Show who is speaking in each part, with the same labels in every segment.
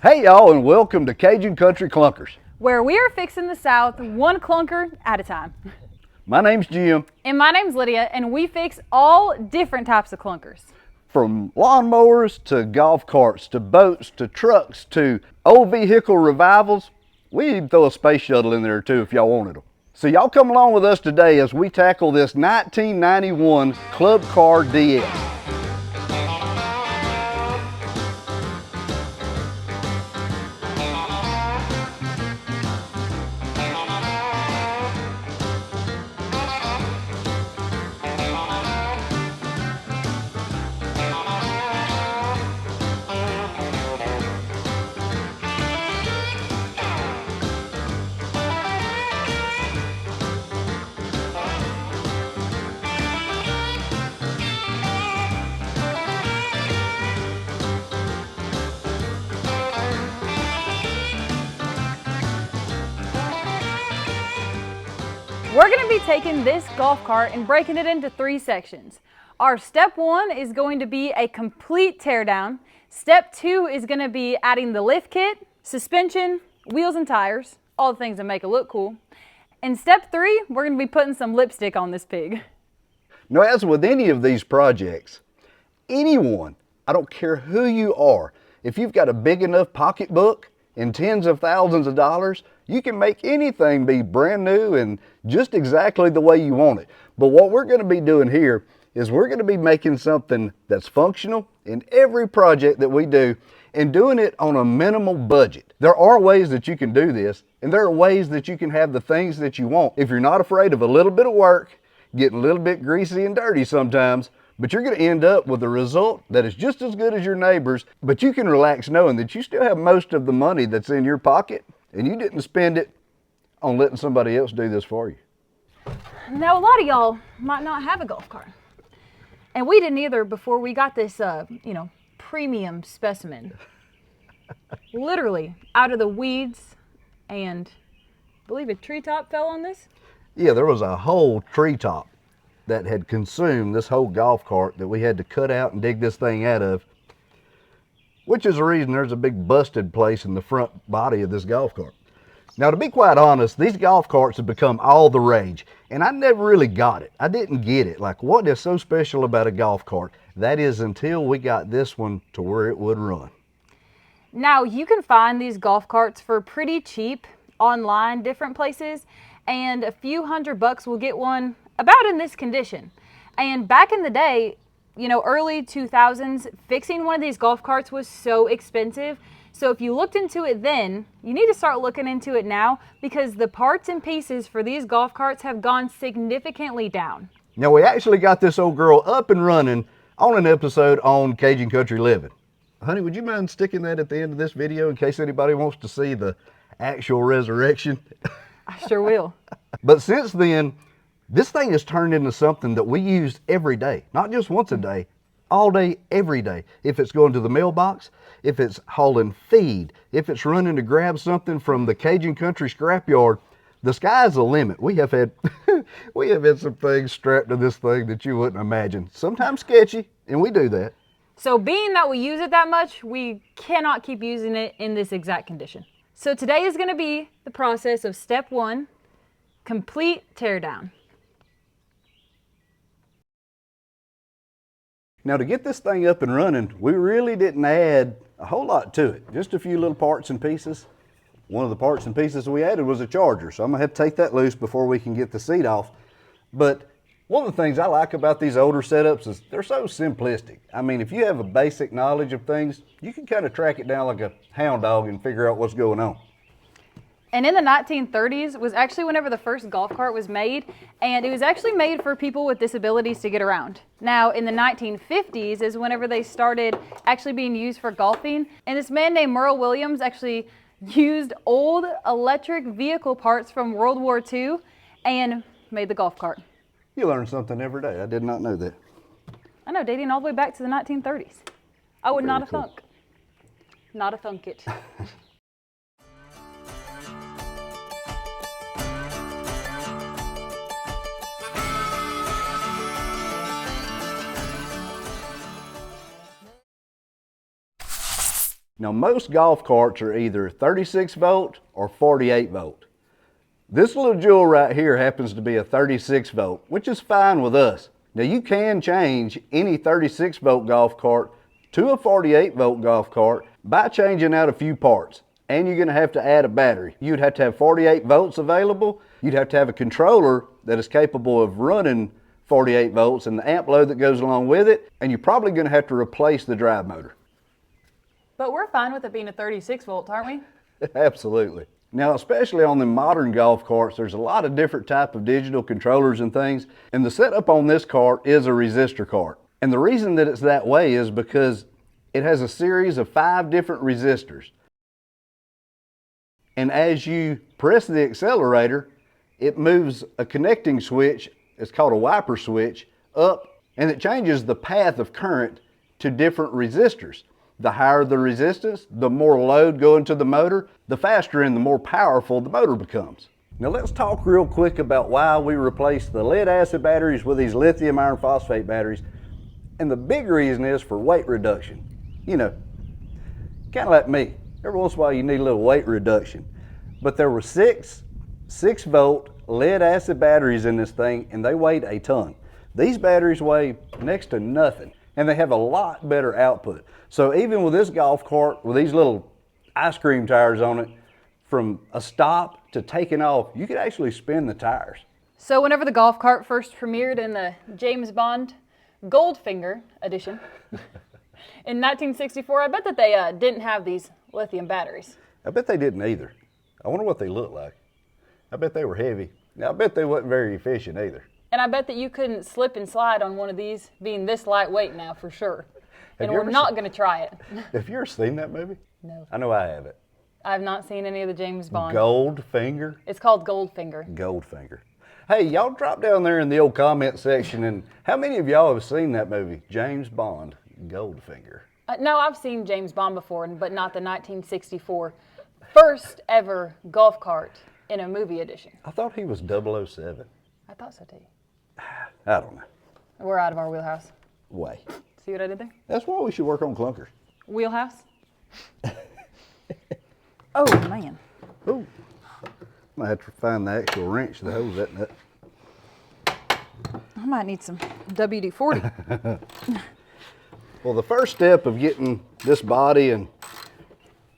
Speaker 1: Hey y'all, and welcome to Cajun Country Clunkers,
Speaker 2: where we are fixing the South one clunker at a time.
Speaker 1: My name's Jim.
Speaker 2: And my name's Lydia, and we fix all different types of clunkers.
Speaker 1: From lawnmowers to golf carts to boats to trucks to old vehicle revivals. We even throw a space shuttle in there too if y'all wanted them. So y'all come along with us today as we tackle this 1991 Club Car DS.
Speaker 2: We're going to be taking this golf cart and breaking it into 3 sections. Our step 1 is going to be a complete teardown. Step 2 is going to be adding the lift kit, suspension, wheels and tires, all the things that make it look cool. And step 3, we're going to be putting some lipstick on this pig.
Speaker 1: Now, as with any of these projects, anyone, I don't care who you are, if you've got a big enough pocketbook and tens of thousands of dollars, you can make anything be brand new and just exactly the way you want it. But what we're going to be doing here is we're going to be making something that's functional in every project that we do and doing it on a minimal budget. There are ways that you can do this, and there are ways that you can have the things that you want if you're not afraid of a little bit of work, getting a little bit greasy and dirty sometimes, but you're going to end up with a result that is just as good as your neighbor's, but you can relax knowing that you still have most of the money that's in your pocket and you didn't spend it on letting somebody else do this for you.
Speaker 2: Now, a lot of y'all might not have a golf cart. And we didn't either before we got this, premium specimen. Literally out of the weeds, and I believe a treetop fell on this.
Speaker 1: Yeah, there was a whole treetop that had consumed this whole golf cart that we had to cut out and dig this thing out of, which is the reason there's a big busted place in the front body of this golf cart. Now, to be quite honest, these golf carts have become all the rage, and I never really got it. I didn't get it. Like, what is so special about a golf cart? That is until we got this one to where it would run.
Speaker 2: Now, you can find these golf carts for pretty cheap online, different places, and a few $100 will get one about in this condition. And back in the day, early 2000s, fixing one of these golf carts was so expensive. So if you looked into it then, you need to start looking into it now, because the parts and pieces for these golf carts have gone significantly down.
Speaker 1: Now, we actually got this old girl up and running on an episode on Cajun Country Living. Honey, would you mind sticking that at the end of this video in case anybody wants to see the actual resurrection?
Speaker 2: I sure will.
Speaker 1: But since then, this thing has turned into something that we use every day, not just once a day, all day, every day. If it's going to the mailbox, if it's hauling feed, if it's running to grab something from the Cajun Country scrapyard, the sky's the limit. We have had some things strapped to this thing that you wouldn't imagine. Sometimes sketchy, and we do that.
Speaker 2: So being that we use it that much, we cannot keep using it in this exact condition. So today is going to be the process of step 1, complete teardown.
Speaker 1: Now, to get this thing up and running, we really didn't add a whole lot to it. Just a few little parts and pieces. One of the parts and pieces we added was a charger, so I'm gonna have to take that loose before we can get the seat off. But one of the things I like about these older setups is they're so simplistic. I mean, if you have a basic knowledge of things, you can kind of track it down like a hound dog and figure out what's going on.
Speaker 2: And in the 1930s was actually whenever the first golf cart was made, and it was actually made for people with disabilities to get around. Now, in the 1950s is whenever they started actually being used for golfing, and this man named Merle Williams actually used old electric vehicle parts from World War II and made the golf cart.
Speaker 1: You learn something every day. I did not know that.
Speaker 2: I know, dating all the way back to the 1930s. I would not have
Speaker 1: cool.
Speaker 2: thunk. Not a thunk it.
Speaker 1: Now most golf carts are either 36 volt or 48 volt. This little jewel right here happens to be a 36 volt, which is fine with us. Now you can change any 36 volt golf cart to a 48 volt golf cart by changing out a few parts. And you're gonna have to add a battery. You'd have to have 48 volts available. You'd have to have a controller that is capable of running 48 volts and the amp load that goes along with it. And you're probably gonna have to replace the drive motor.
Speaker 2: But we're fine with it being a 36 volt, aren't we?
Speaker 1: Absolutely. Now, especially on the modern golf carts, there's a lot of different type of digital controllers and things. And the setup on this cart is a resistor cart. And the reason that it's that way is because it has a series of 5 different resistors. And as you press the accelerator, it moves a connecting switch, it's called a wiper switch, up, and it changes the path of current to different resistors. The higher the resistance, the more load going to the motor, the faster and the more powerful the motor becomes. Now let's talk real quick about why we replaced the lead acid batteries with these lithium iron phosphate batteries. And the big reason is for weight reduction. You know, kind of like me. Every once in a while you need a little weight reduction. But there were 6 volt lead acid batteries in this thing, and they weighed a ton. These batteries weigh next to nothing, and they have a lot better output. So even with this golf cart with these little ice cream tires on it, from a stop to taking off, you could actually spin the tires.
Speaker 2: So whenever the golf cart first premiered in the James Bond Goldfinger edition in 1964, I bet that they didn't have these lithium batteries.
Speaker 1: I bet they didn't either. I wonder what they look like. I bet they were heavy. Now, I bet they wasn't very efficient either.
Speaker 2: And I bet that you couldn't slip and slide on one of these being this lightweight now for sure. And we're not going to try it.
Speaker 1: Have you ever seen that movie?
Speaker 2: No.
Speaker 1: I know I haven't.
Speaker 2: I've not seen any of the James Bond.
Speaker 1: Goldfinger?
Speaker 2: It's called Goldfinger.
Speaker 1: Goldfinger. Hey, y'all drop down there in the old comment section, and how many of y'all have seen that movie, James Bond, Goldfinger?
Speaker 2: No, I've seen James Bond before, but not the 1964 first ever golf cart in a movie edition.
Speaker 1: I thought he was 007.
Speaker 2: I thought so too.
Speaker 1: I don't know.
Speaker 2: We're out of our wheelhouse.
Speaker 1: Way.
Speaker 2: See what I did there?
Speaker 1: That's why we should work on clunkers.
Speaker 2: Wheelhouse? Oh, man.
Speaker 1: Ooh. I have to find the actual wrench that holds that nut.
Speaker 2: I might need some WD-40.
Speaker 1: Well, the first step of getting this body and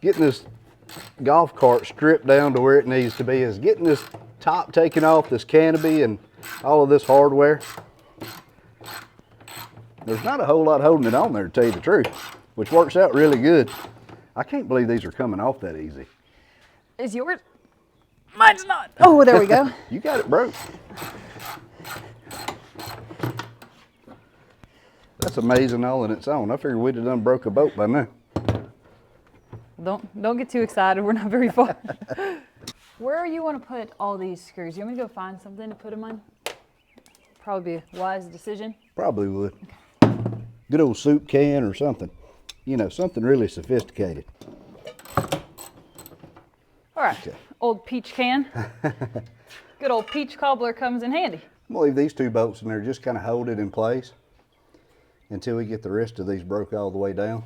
Speaker 1: getting this golf cart stripped down to where it needs to be is getting this top taken off, this canopy and all of this hardware. There's not a whole lot holding it on there, to tell you the truth, which works out really good. I can't believe these are coming off that easy.
Speaker 2: Is yours? Mine's not. Oh, there we go.
Speaker 1: You got it broke. That's amazing all in its own. I figured we'd have done broke a boat by now.
Speaker 2: Don't get too excited. We're not very far. Where you want to put all these screws? You want me to go find something to put them on? Probably be a wise decision.
Speaker 1: Probably would. Good old soup can or something. You know, something really sophisticated.
Speaker 2: All right,
Speaker 1: Okay.
Speaker 2: Old peach can. Good old peach cobbler comes in handy.
Speaker 1: I'm gonna leave these 2 bolts in there, just kind of hold it in place until we get the rest of these broke all the way down.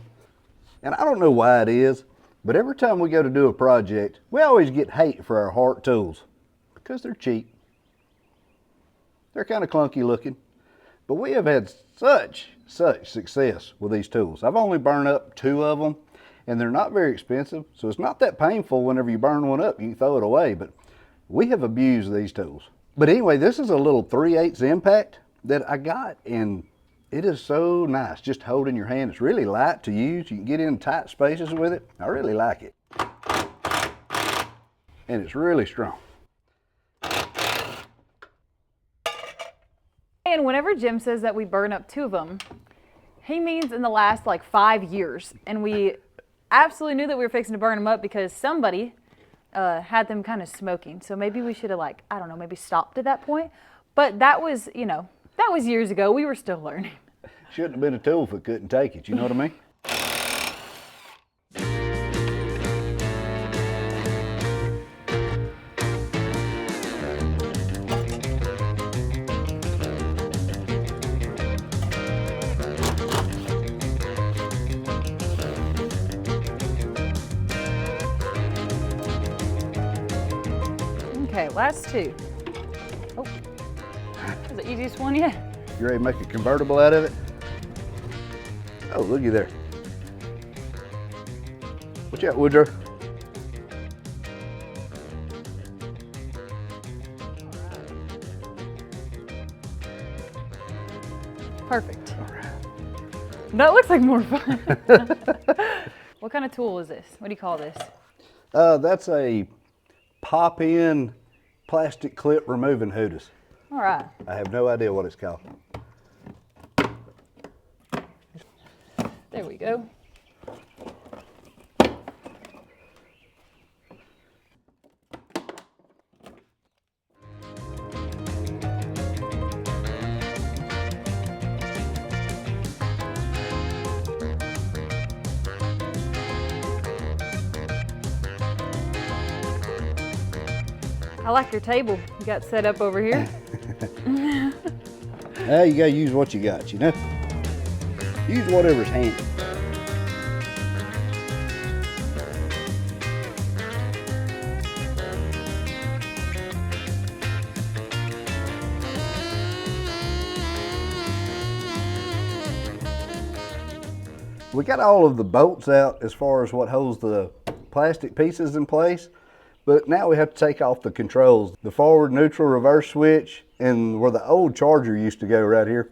Speaker 1: And I don't know why it is, but every time we go to do a project, we always get hate for our Hart tools because they're cheap. They're kind of clunky looking, but we have had such success with these tools. I've only burned up 2 of them, and they're not very expensive, so it's not that painful whenever you burn one up. You can throw it away, but we have abused these tools. But anyway, this is a little 3/8 impact that I got, and it is so nice just holding your hand. It's really light to use. You can get in tight spaces with it. I really like it. And it's really strong.
Speaker 2: And whenever Jim says that we burn up 2 of them, he means in the last like 5 years. And we absolutely knew that we were fixing to burn them up because somebody had them kind of smoking. So maybe we should have, like, I don't know, maybe stopped at that point. But that was, you know, that was years ago. We were still learning.
Speaker 1: Shouldn't have been a tool if it couldn't take it, you know what I mean?
Speaker 2: Okay, last two. Oh, that's the easiest one yet.
Speaker 1: You ready to make a convertible out of it? Oh, looky there. Watch out, Woodrow.
Speaker 2: Perfect.
Speaker 1: All right.
Speaker 2: That looks like more fun. What kind of tool is this? What do you call this?
Speaker 1: That's a pop-in plastic clip removing hooters.
Speaker 2: All right.
Speaker 1: I have no idea what it's called.
Speaker 2: There we go. I like your table you got set up over here.
Speaker 1: You gotta use what you got, you know? Use whatever's handy. We got all of the bolts out as far as what holds the plastic pieces in place, but now we have to take off the controls. The forward, neutral, reverse switch, and where the old charger used to go right here.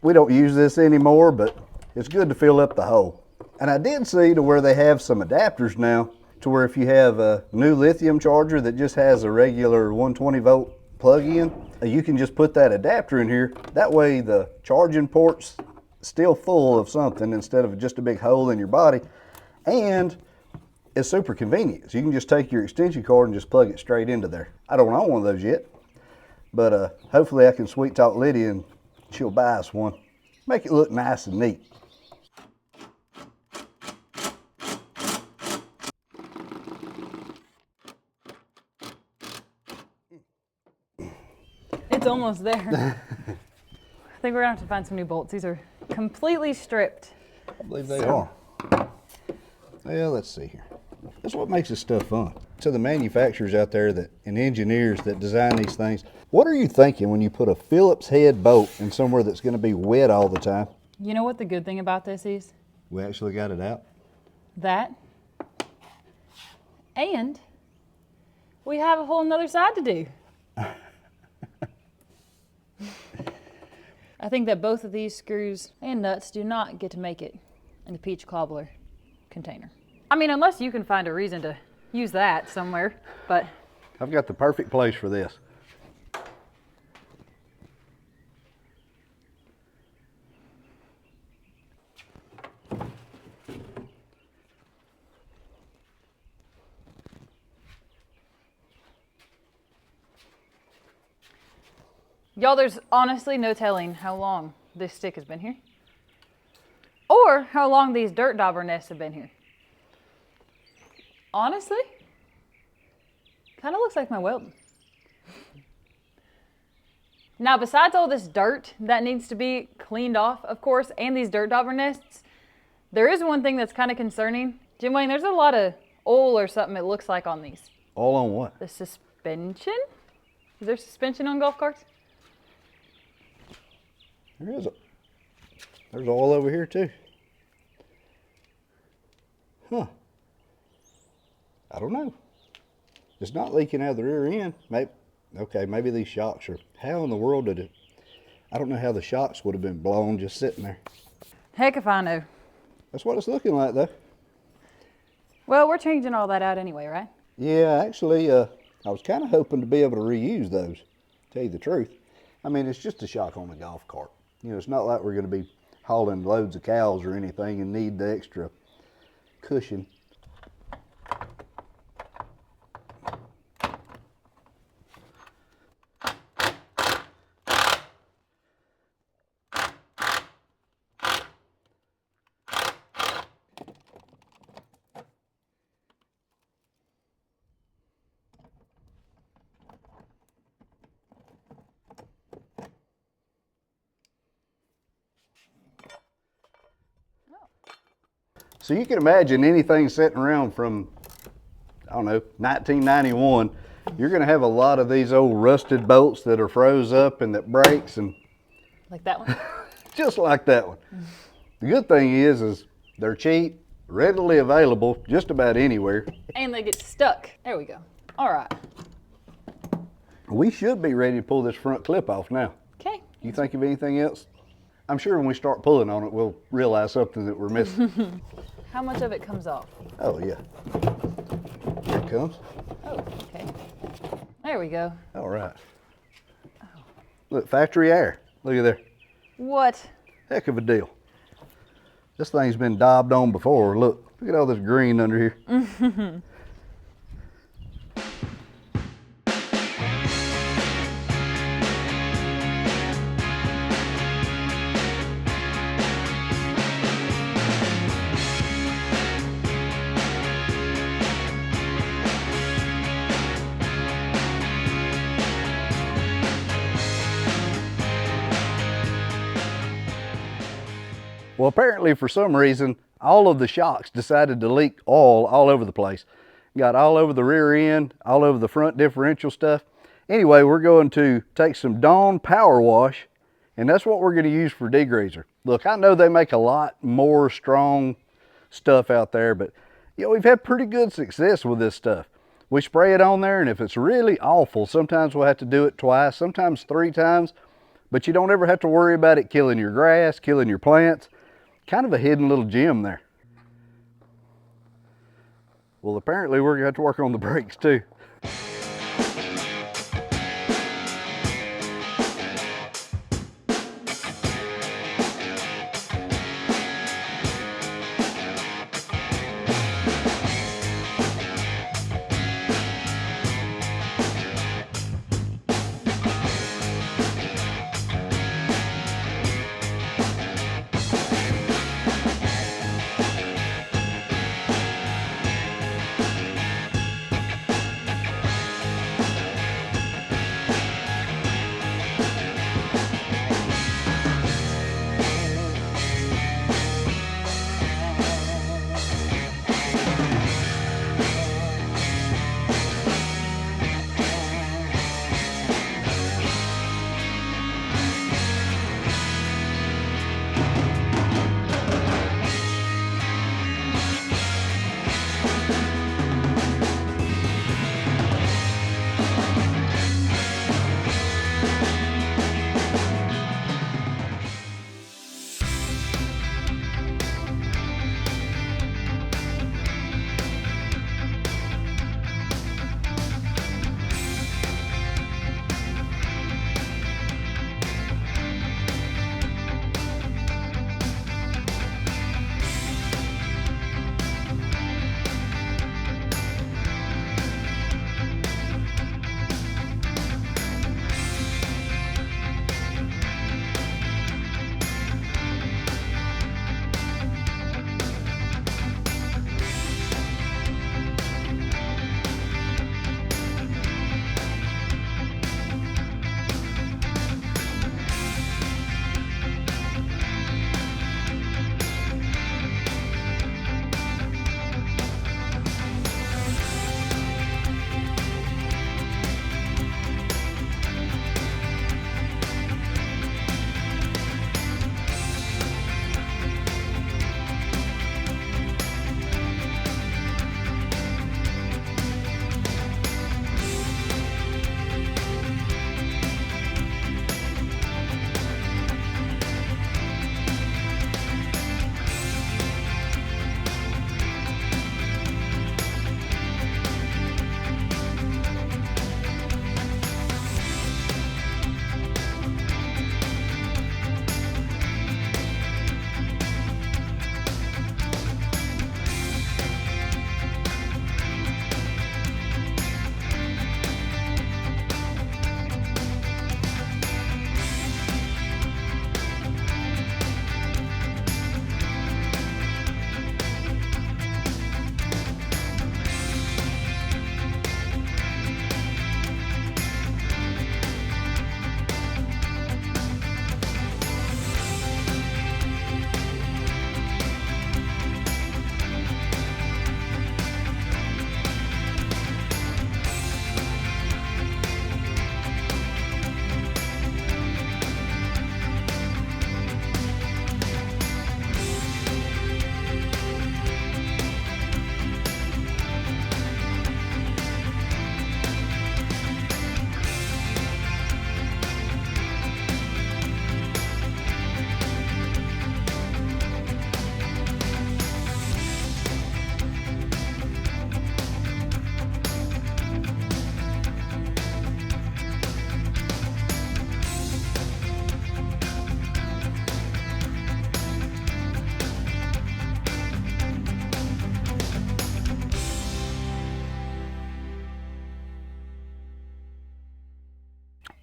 Speaker 1: We don't use this anymore, but it's good to fill up the hole. And I did see to where they have some adapters now, to where if you have a new lithium charger that just has a regular 120 volt plug-in, you can just put that adapter in here. That way the charging port's still full of something instead of just a big hole in your body, and it's super convenient. So you can just take your extension cord and just plug it straight into there. I don't own one of those yet, but hopefully I can sweet talk Lydia and she'll buy us one. Make it look nice and neat.
Speaker 2: It's almost there. I think we're gonna have to find some new bolts. These are completely stripped.
Speaker 1: I believe they are. Well, let's see here. That's what makes this stuff fun. To the manufacturers out there and engineers that design these things, what are you thinking when you put a Phillips head bolt in somewhere that's going to be wet all the time?
Speaker 2: You know what the good thing about this is?
Speaker 1: We actually got it out.
Speaker 2: That. And we have a whole nother side to do. I think that both of these screws and nuts do not get to make it in the peach cobbler container. I mean, unless you can find a reason to use that somewhere, but.
Speaker 1: I've got the perfect place for this.
Speaker 2: Y'all, there's honestly no telling how long this stick has been here. Or how long these dirt dauber nests have been here. Honestly, kind of looks like my welding. Now, besides all this dirt that needs to be cleaned off, of course, and these dirt dauber nests, there is one thing that's kind of concerning. Jim Wayne, there's a lot of oil or something it looks like on these.
Speaker 1: All on what?
Speaker 2: The suspension? Is there suspension on golf carts?
Speaker 1: There is. There's oil over here too. Huh. I don't know. It's not leaking out of the rear end. Maybe these shocks are. How in the world did it? I don't know how the shocks would have been blown just sitting there.
Speaker 2: Heck if I know.
Speaker 1: That's what it's looking like though.
Speaker 2: Well, we're changing all that out anyway, right?
Speaker 1: Yeah, actually, I was kind of hoping to be able to reuse those, to tell you the truth. I mean, it's just a shock on a golf cart. You know, it's not like we're going to be hauling loads of cows or anything and need the extra cushion. So you can imagine anything sitting around from, I don't know, 1991 You're gonna have a lot of these old rusted bolts that are froze up and that breaks, and
Speaker 2: Like that one?
Speaker 1: just like that one. The good thing is they're cheap, readily available just about anywhere.
Speaker 2: And they get stuck. There we go. All right.
Speaker 1: We should be ready to pull this front clip off now.
Speaker 2: Okay.
Speaker 1: You think of anything else? I'm sure when we start pulling on it, we'll realize something that we're missing.
Speaker 2: How much of it comes off?
Speaker 1: Oh, yeah. Here it comes.
Speaker 2: Oh, okay. There we go.
Speaker 1: All right. Look, factory air. Look at there.
Speaker 2: What?
Speaker 1: Heck of a deal. This thing's been daubed on before. Look at all this green under here. Well, apparently for some reason, all of the shocks decided to leak oil all over the place. Got all over the rear end, all over the front differential stuff. Anyway, we're going to take some Dawn Power Wash, and that's what we're going to use for Degreaser. Look, I know they make a lot more strong stuff out there, but you know, we've had pretty good success with this stuff. We spray it on there, and if it's really awful, sometimes we'll have to do it twice, sometimes 3 times, but you don't ever have to worry about it killing your grass, killing your plants. Kind of a hidden little gem there. Well, apparently we're going to have to work on the brakes too.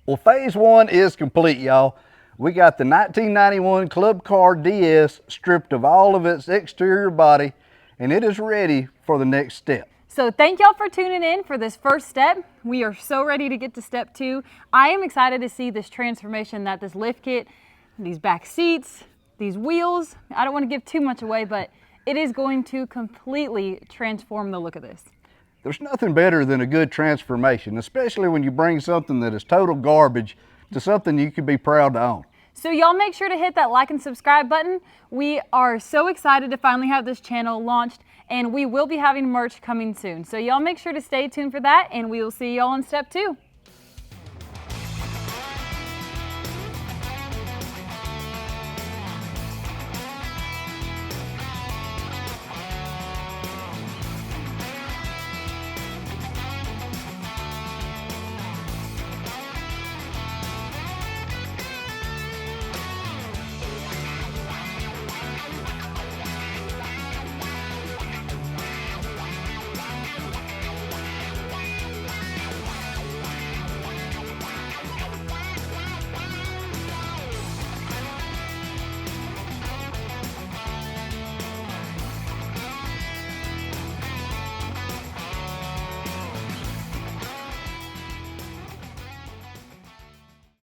Speaker 1: Well, phase one is complete, y'all. We got the 1991 Club Car DS stripped of all of its exterior body, and it is ready for the next step.
Speaker 2: So thank y'all for tuning in for this first step. We are so ready to get to step two. I am excited to see this transformation that this lift kit, these back seats, these wheels, I don't want to give too much away, but it is going to completely transform the look of this.
Speaker 1: There's nothing better than a good transformation, especially when you bring something that is total garbage to something you can be proud to own.
Speaker 2: So y'all make sure to hit that like and subscribe button. We are so excited to finally have this channel launched, and we will be having merch coming soon. So y'all make sure to stay tuned for that, and we will see y'all in step two.